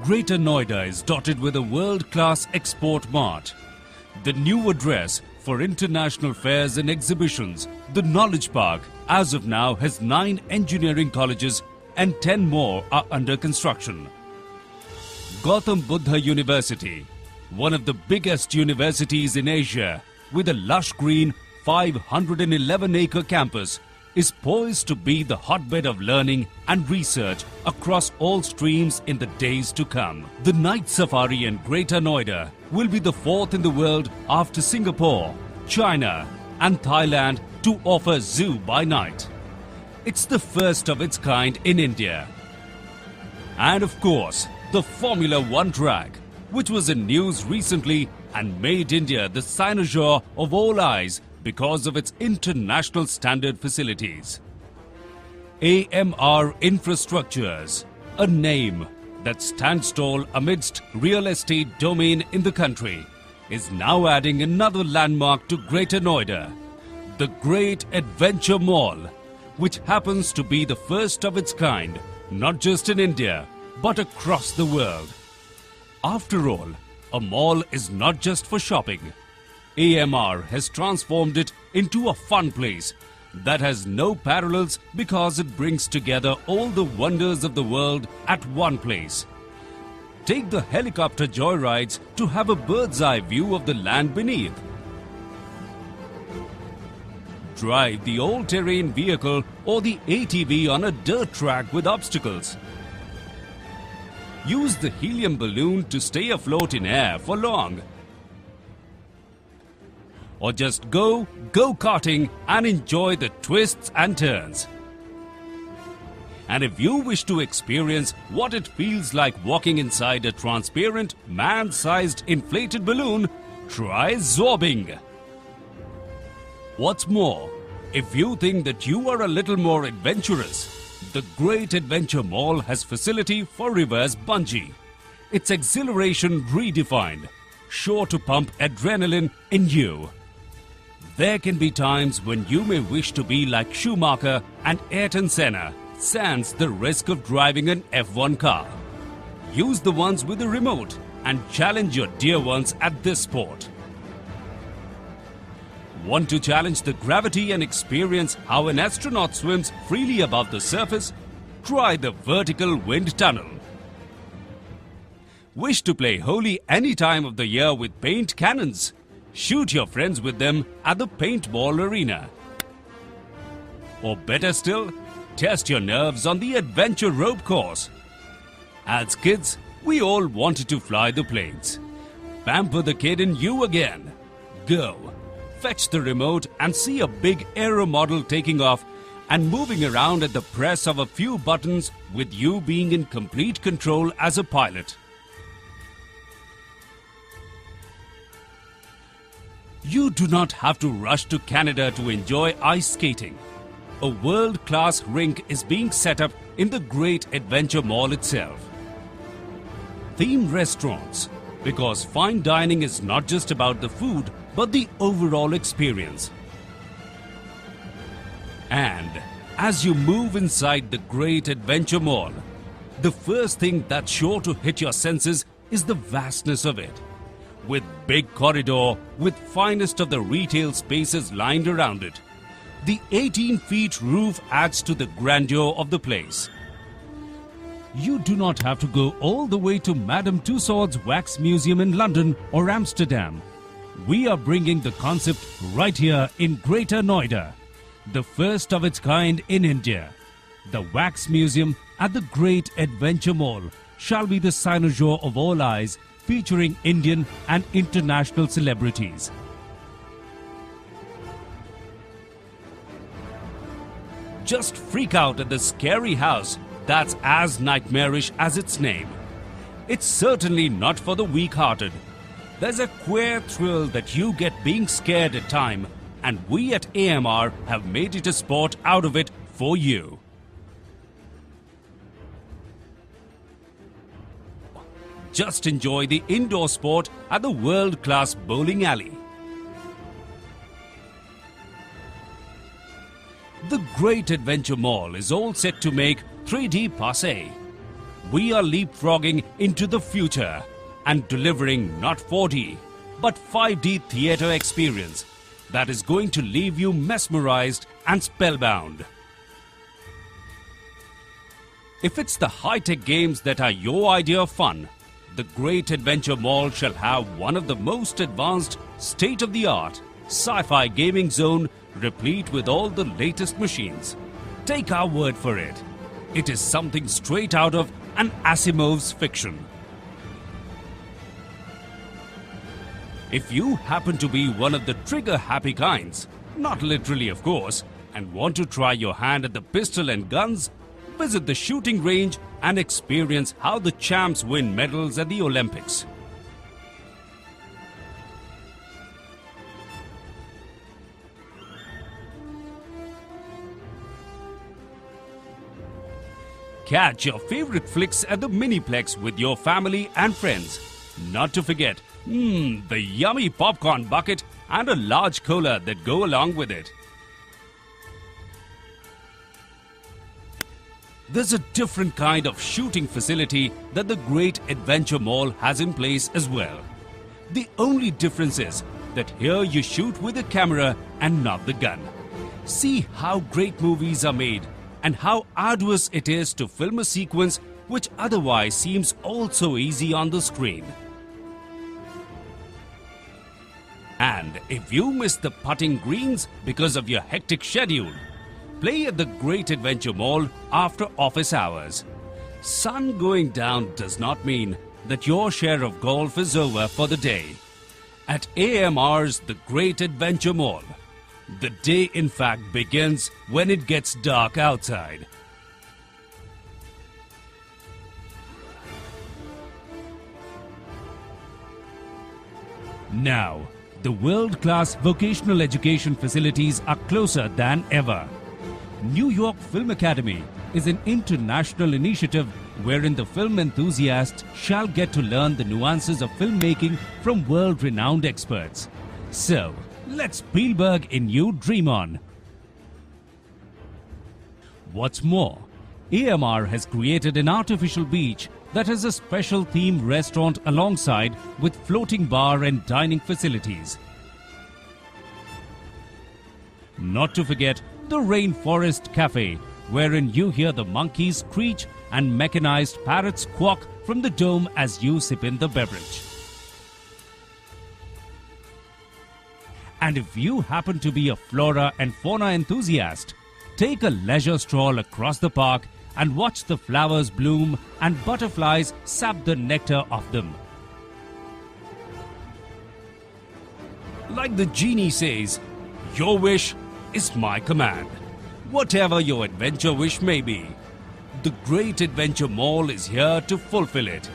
Greater Noida is dotted with a world-class export mart. The new address for international fairs and exhibitions, the Knowledge Park, as of now has 9 engineering colleges and 10 more are under construction. Gautam Buddha University, one of the biggest universities in Asia, with a lush green 511-acre campus, is poised to be the hotbed of learning and research across all streams in the days to come. The night safari in Greater Noida will be the 4th in the world after Singapore, China and Thailand to offer zoo by night. It's the first of its kind in India. And of course, the Formula One track, which was in news recently and made India the cynosure of all eyes because of its international standard facilities. AMR Infrastructures, a name that stands tall amidst real estate domain in the country, is now adding another landmark to Greater Noida, the Great Adventure Mall, which happens to be the first of its kind, not just in India, but across the world. After all, a mall is not just for shopping. AMR has transformed it into a fun place that has no parallels because it brings together all the wonders of the world at one place. Take the helicopter joyrides to have a bird's eye view of the land beneath. Drive the all-terrain vehicle or the ATV on a dirt track with obstacles. Use the helium balloon to stay afloat in air for long. Or just go-karting and enjoy the twists and turns. And if you wish to experience what it feels like walking inside a transparent, man-sized inflated balloon, try zorbing. What's more, if you think that you are a little more adventurous, the Great Adventure Mall has facility for reverse bungee. Its exhilaration redefined, sure to pump adrenaline in you. There can be times when you may wish to be like Schumacher and Ayrton Senna, sans the risk of driving an F1 car. Use the ones with the remote and challenge your dear ones at this sport. Want to challenge the gravity and experience how an astronaut swims freely above the surface? Try the vertical wind tunnel. Wish to play Holi any time of the year with paint cannons? Shoot your friends with them at the paintball arena. Or better still, test your nerves on the adventure rope course. As kids, we all wanted to fly the planes. Pamper the kid in you again. Go. Fetch the remote and see a big aero model taking off and moving around at the press of a few buttons with you being in complete control as a pilot. You do not have to rush to Canada to enjoy ice skating. A world-class rink is being set up in the Great Adventure Mall itself. Themed restaurants, because fine dining is not just about the food, but the overall experience. And as you move inside the Great Adventure Mall, the first thing that's sure to hit your senses is the vastness of it. With big corridor with finest of the retail spaces lined around it. The 18-feet roof adds to the grandeur of the place. You do not have to go all the way to Madame Tussauds Wax Museum in London or Amsterdam. We are bringing the concept right here in Greater Noida, the first of its kind in India. The Wax Museum at the Great Adventure Mall shall be the cynosure of all eyes, featuring Indian and international celebrities. Just freak out at the scary house that's as nightmarish as its name. It's certainly not for the weak-hearted. There's a queer thrill that you get being scared at time, and we at AMR have made it a sport out of it for you. Just enjoy the indoor sport at the world-class bowling alley. The Great Adventure Mall is all set to make 3D passe. we are leapfrogging into the future and delivering not 4D but 5D theatre experience that is going to leave you mesmerized and spellbound. If it's the high-tech games that are your idea of fun, the Great Adventure Mall shall have one of the most advanced, state-of-the-art sci-fi gaming zone replete with all the latest machines. Take our word for it. It is something straight out of an Asimov's fiction. If you happen to be one of the trigger-happy kinds, not literally of course, and want to try your hand at the pistol and guns, visit the shooting range and experience how the champs win medals at the Olympics. Catch your favorite flicks at the Miniplex with your family and friends. Not to forget, the yummy popcorn bucket and a large cola that go along with it. There's a different kind of shooting facility that the Great Adventure Mall has in place as well. The only difference is that here you shoot with a camera and not the gun. See how great movies are made and how arduous it is to film a sequence which otherwise seems all so easy on the screen. And if you miss the putting greens because of your hectic schedule, play at the Great Adventure Mall after office hours. Sun going down does not mean that your share of golf is over for the day. At AMR's The Great Adventure Mall, the day in fact begins when it gets dark outside. Now, the world-class vocational education facilities are closer than ever. New York Film Academy is an international initiative wherein the film enthusiast shall get to learn the nuances of filmmaking from world-renowned experts. So, let Spielberg in you dream on. What's more, AMR has created an artificial beach that has a special themed restaurant alongside with floating bar and dining facilities. Not to forget the Rainforest Cafe, wherein you hear the monkeys screech and mechanized parrots quack from the dome as you sip in the beverage. And if you happen to be a flora and fauna enthusiast, take a leisure stroll across the park and watch the flowers bloom and butterflies sap the nectar of them. Like the genie says, your wish is my command. Whatever your adventure wish may be, the Great Adventure Mall is here to fulfill it.